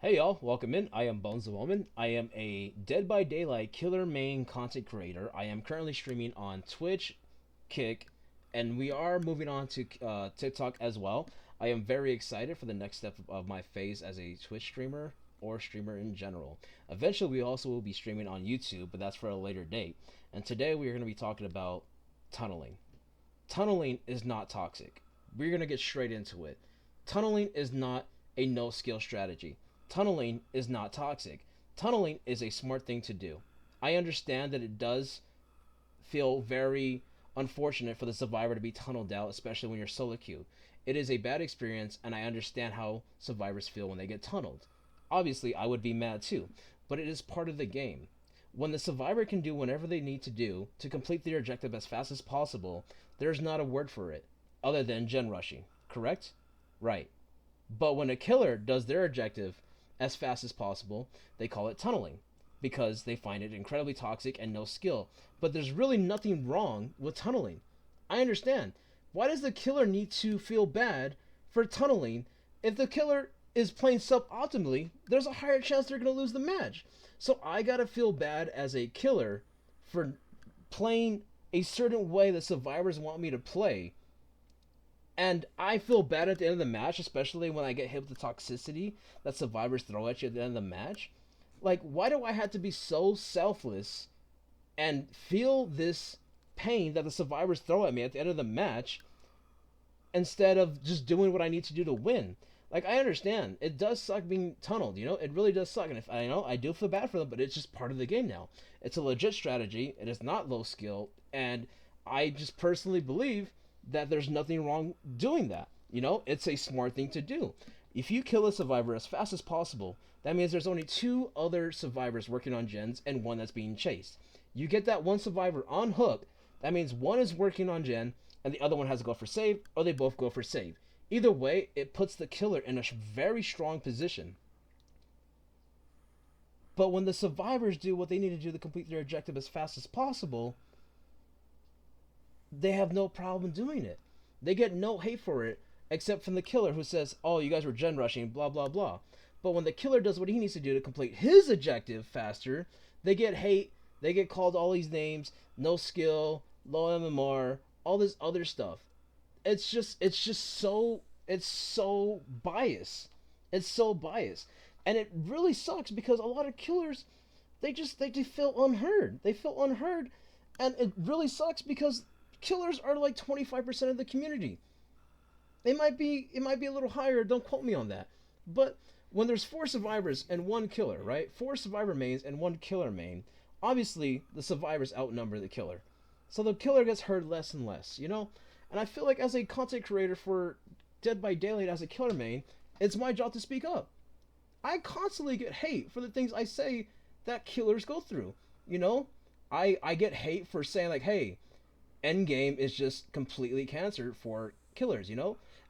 Hey y'all, welcome in. I am Bones the Woman. I am a Dead by Daylight killer main content creator. I am currently streaming on Twitch, Kick, and we are moving on to TikTok as well. I am very excited for the next step of my phase as a Twitch streamer or streamer in general. Eventually, we also will be streaming on YouTube, but that's for a later date. And today we are going to be talking about tunneling. Tunneling is not toxic. We're going to get straight into it. Tunneling is not a no skill strategy. Tunneling is not toxic. Tunneling is a smart thing to do. I understand that it does feel very unfortunate for the survivor to be tunneled out, especially when you're solo queue. It is a bad experience, and I understand how survivors feel when they get tunneled. Obviously, I would be mad too, but it is part of the game. When the survivor can do whatever they need to do to complete their objective as fast as possible, there's not a word for it other than gen rushing, correct? Right. But when a killer does their objective as fast as possible, they call it tunneling because they find it incredibly toxic and no skill. But there's really nothing wrong with tunneling. I understand. Why does the killer need to feel bad for tunneling? If the killer is playing suboptimally, there's a higher chance they're going to lose the match. So I got to feel bad as a killer for playing a certain way that survivors want me to play, and I feel bad at the end of the match, especially when I get hit with the toxicity that survivors throw at you at the end of the match. Like, why do I have to be so selfless and feel this pain that the survivors throw at me at the end of the match instead of just doing what I need to do to win? Like, I understand it does suck being tunneled, it really does suck. And if I know I do feel bad for them, but it's just part of the game now. It's a legit strategy. It is not low skill, and I just personally believe that there's nothing wrong doing that. It's a smart thing to do. If you kill a survivor as fast as possible, that means there's only two other survivors working on gens and one that's being chased. You get that one survivor on hook, that means one is working on gen and the other one has to go for save, or they both go for save. Either way, it puts the killer in a very strong position. But when the survivors do what they need to do to complete their objective as fast as possible, they have no problem doing it. They get no hate for it, except from the killer who says, "Oh, you guys were gen rushing, blah blah blah." But when the killer does what he needs to do to complete his objective faster, they get hate. They get called all these names: no skill, low MMR, all this other stuff. It's so biased. It's so biased, and it really sucks because a lot of killers, they just feel unheard. They feel unheard, and it really sucks because killers are like 25% of the community. It might be a little higher, don't quote me on that. But when there's four survivors and one killer, right? Four survivor mains and one killer main, obviously the survivors outnumber the killer. So the killer gets hurt less and less. And I feel like as a content creator for Dead by Daylight as a killer main, it's my job to speak up. I constantly get hate for the things I say that killers go through. You know, I get hate for saying like, hey, Endgame is just completely cancer for killers.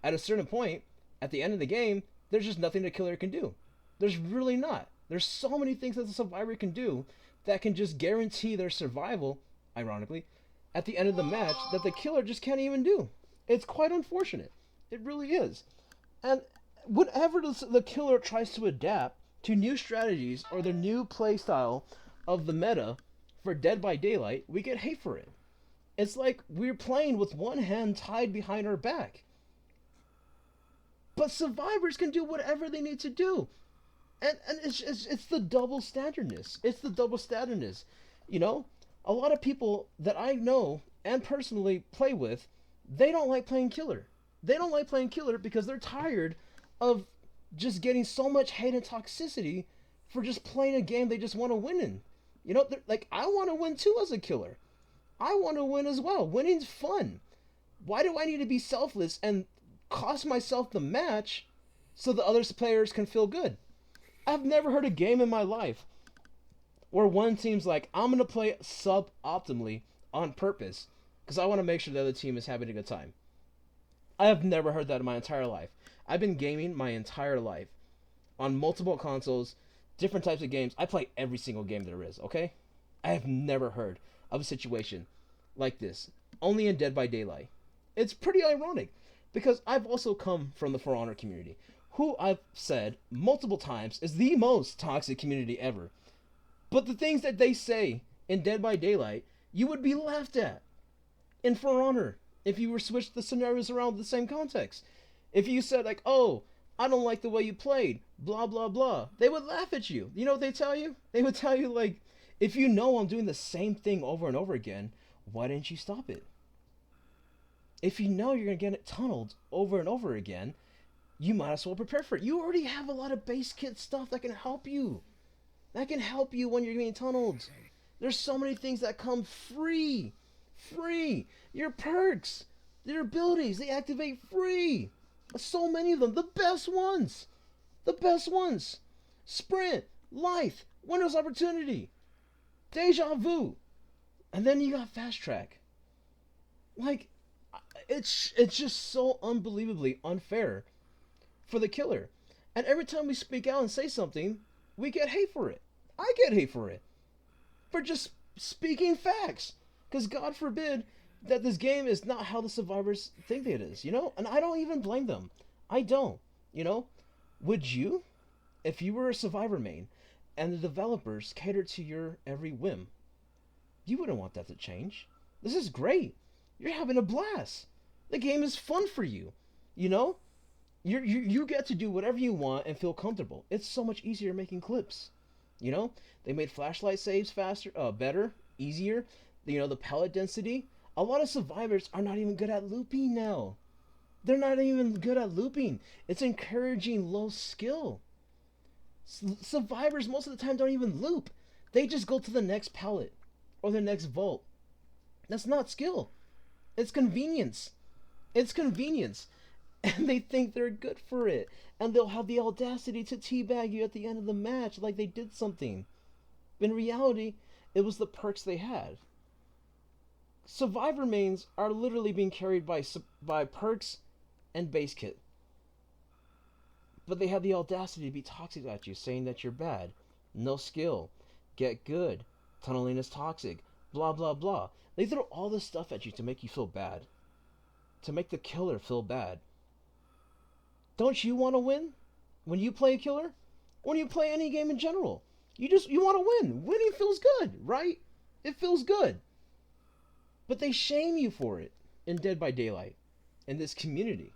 At a certain point, at the end of the game, there's just nothing the killer can do. There's really not. There's so many things that the survivor can do that can just guarantee their survival, ironically, at the end of the match that the killer just can't even do. It's quite unfortunate. It really is. And whenever the killer tries to adapt to new strategies or the new playstyle of the meta for Dead by Daylight, we get hate for it. It's like we're playing with one hand tied behind our back. But survivors can do whatever they need to do. And it's the double standardness. It's the double standardness. You know, a lot of people that I know and personally play with, they don't like playing killer. They don't like playing killer because they're tired of just getting so much hate and toxicity for just playing a game they just want to win in. Like I want to win too as a killer. I want to win as well. Winning's fun. Why do I need to be selfless and cost myself the match so the other players can feel good? I've never heard a game in my life where one team's like, I'm going to play sub-optimally on purpose because I want to make sure the other team is having a good time. I have never heard that in my entire life. I've been gaming my entire life on multiple consoles, different types of games. I play every single game there is, okay? I have never heard of a situation like this, only in Dead by Daylight. It's pretty ironic because I've also come from the For Honor community, who I've said multiple times is the most toxic community ever. But the things that they say in Dead by Daylight, you would be laughed at in For Honor if you were switched the scenarios around the same context. If you said like, "Oh, I don't like the way you played," blah blah blah, they would laugh at you. You know what they tell you? They would tell you like, "If you know I'm doing the same thing over and over again, why didn't you stop it? If you know you're gonna get it tunneled over and over again, you might as well prepare for it. You already have a lot of base kit stuff that can help you. That can help you when you're being tunneled. There's so many things that come free. Free. Your perks, your abilities, they activate free. So many of them. The best ones. The best ones. Sprint, Life, Windows Opportunity, Deja Vu. And then you got Fast Track. Like, it's just so unbelievably unfair for the killer. And every time we speak out and say something, we get hate for it. I get hate for it. For just speaking facts. Because God forbid that this game is not how the survivors think it is, you know? And I don't even blame them. I don't, you know? Would you, if you were a survivor main and the developers catered to your every whim, you wouldn't want that to change. This is great. You're having a blast. The game is fun for you, you know? You get to do whatever you want and feel comfortable. It's so much easier making clips. You know, they made flashlight saves faster, better, easier. You know, the pellet density. A lot of survivors are not even good at looping now. They're not even good at looping. It's encouraging low skill. Survivors most of the time don't even loop. They just go to the next pellet or the next vault. That's not skill. It's convenience. It's convenience. And they think they're good for it. And they'll have the audacity to teabag you at the end of the match like they did something. In reality, it was the perks they had. Survivor mains are literally being carried by perks and base kit. But they have the audacity to be toxic at you, saying that you're bad, no skill, get good, tunneling is toxic, blah blah blah. They throw all this stuff at you to make you feel bad. To make the killer feel bad. Don't you want to win when you play a killer? When you play any game in general? You want to win. Winning feels good, right? It feels good. But they shame you for it in Dead by Daylight, in this community.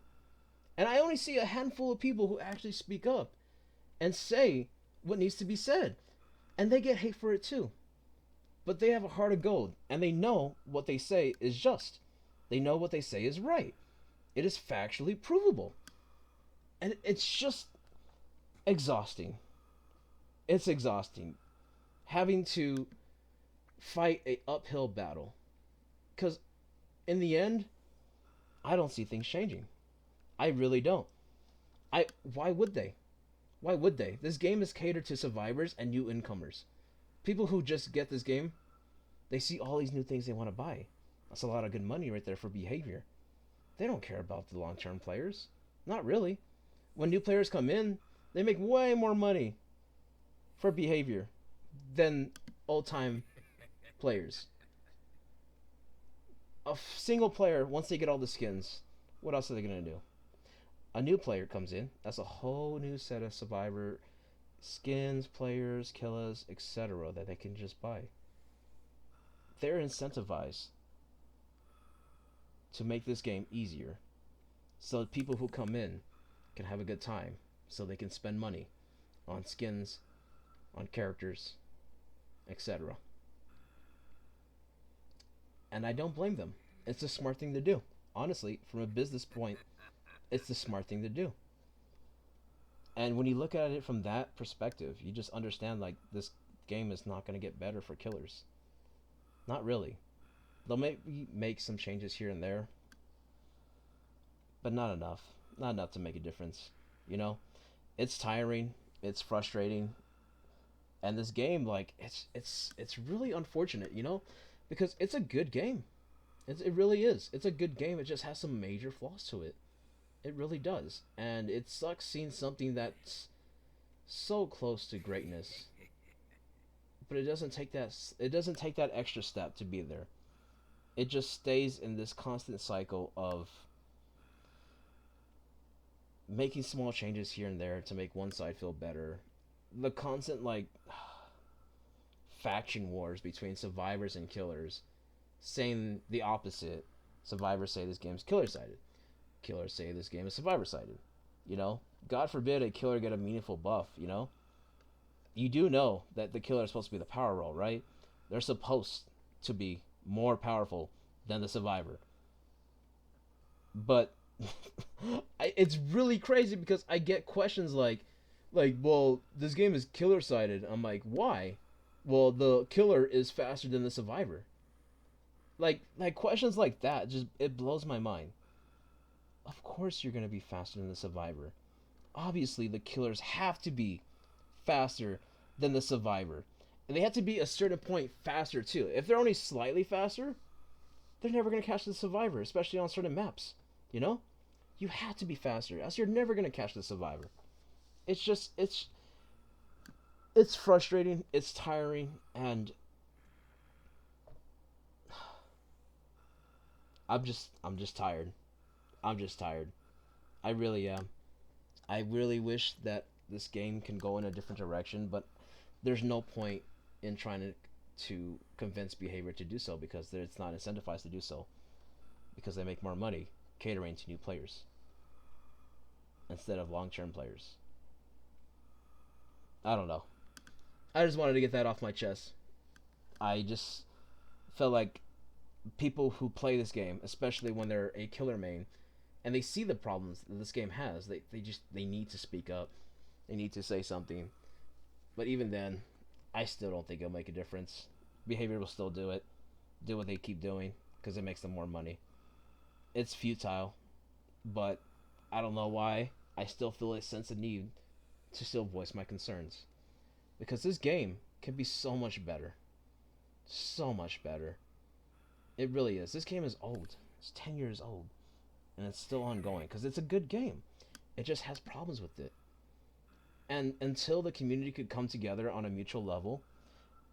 And I only see a handful of people who actually speak up and say what needs to be said. And they get hate for it too. But they have a heart of gold, and they know what they say is just. They know what they say is right. It is factually provable. And it's just exhausting. It's exhausting having to fight a uphill battle. Because in the end, I don't see things changing. I really don't. Why would they? Why would they? This game is catered to survivors and new incomers. People who just get this game, they see all these new things they want to buy. That's a lot of good money right there for behavior. They don't care about the long-term players. Not really. When new players come in, they make way more money for behavior than old-time players. A single player, once they get all the skins, what else are they going to do? A new player comes in. That's a whole new set of survivor skins, players, killers, etc. that they can just buy. They're incentivized to make this game easier so that people who come in can have a good time, so they can spend money on skins, on characters, etc. And I don't blame them. It's a smart thing to do. Honestly, from a business point, it's the smart thing to do. And when you look at it from that perspective, you just understand like this game is not going to get better for killers. Not really. They'll maybe make some changes here and there, but not enough. Not enough to make a difference. You know, it's tiring. It's frustrating. And this game, like, it's really unfortunate, you know, because it's a good game. It really is. It's a good game. It just has some major flaws to it. It really does. And it sucks seeing something that's so close to greatness, but it doesn't take that extra step to be there. It just stays in this constant cycle of making small changes here and there to make one side feel better. The constant like faction wars between survivors and killers, saying the opposite. Survivors say this game's killer sided. Killers say this game is survivor sided. You know, God forbid a killer get a meaningful buff. You know, you do know that the killer is supposed to be the power role, right? They're supposed to be more powerful than the survivor. But it's really crazy because I get questions well, this game is killer sided. I'm like, why? Well, the killer is faster than the survivor. Like questions like that just it blows my mind. Of course you're gonna be faster than the survivor. Obviously the killers have to be faster than the survivor. And they have to be a certain point faster too. If they're only slightly faster, they're never gonna catch the survivor, especially on certain maps. You know? You have to be faster, else you're never gonna catch the survivor. It's just it's frustrating, it's tiring, and I'm just tired. I'm just tired. I really am. I really wish that this game can go in a different direction, but there's no point in trying to convince behavior to do so because it's not incentivized to do so because they make more money catering to new players instead of long-term players. I don't know. I just wanted to get that off my chest. I just felt like people who play this game, especially when they're a killer main, and they see the problems that this game has, they need to speak up. They need to say something. But even then, I still don't think it'll make a difference. Behavior will still do it. Do what they keep doing because it makes them more money. It's futile, but I don't know why. I still feel a sense of need to still voice my concerns because this game can be so much better. So much better. It really is. This game is old. It's 10 years old. And it's still ongoing because it's a good game. It just has problems with it. And until the community could come together on a mutual level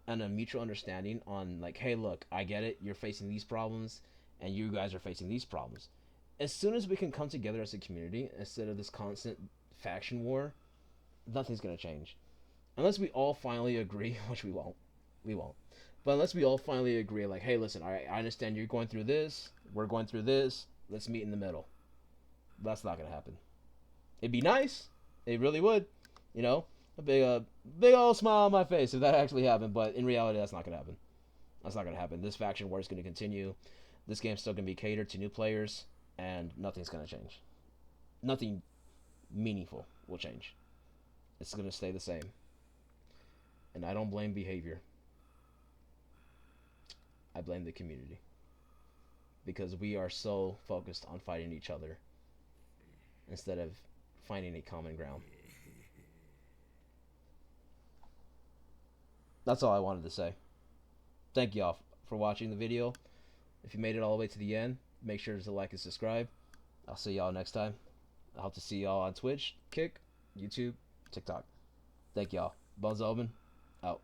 and a mutual understanding on, like, hey, look, I get it. You're facing these problems and you guys are facing these problems. As soon as we can come together as a community instead of this constant faction war, nothing's going to change. Unless we all finally agree, which we won't. We won't. But unless we all finally agree, like, hey, listen, all right, I understand you're going through this. We're going through this. Let's meet in the middle. That's not going to happen. It'd be nice. It really would. You know, a big old smile on my face if that actually happened. But in reality, that's not going to happen. That's not going to happen. This faction war is going to continue. This game's still going to be catered to new players, and nothing's going to change. Nothing meaningful will change. It's going to stay the same. And I don't blame behavior. I blame the community. Because we are so focused on fighting each other instead of finding a common ground. That's all I wanted to say. Thank y'all for watching the video. If you made it all the way to the end, make sure to like and subscribe. I'll see y'all next time. I hope to see y'all on Twitch, Kick, YouTube, TikTok. Thank y'all. Bones Open, out.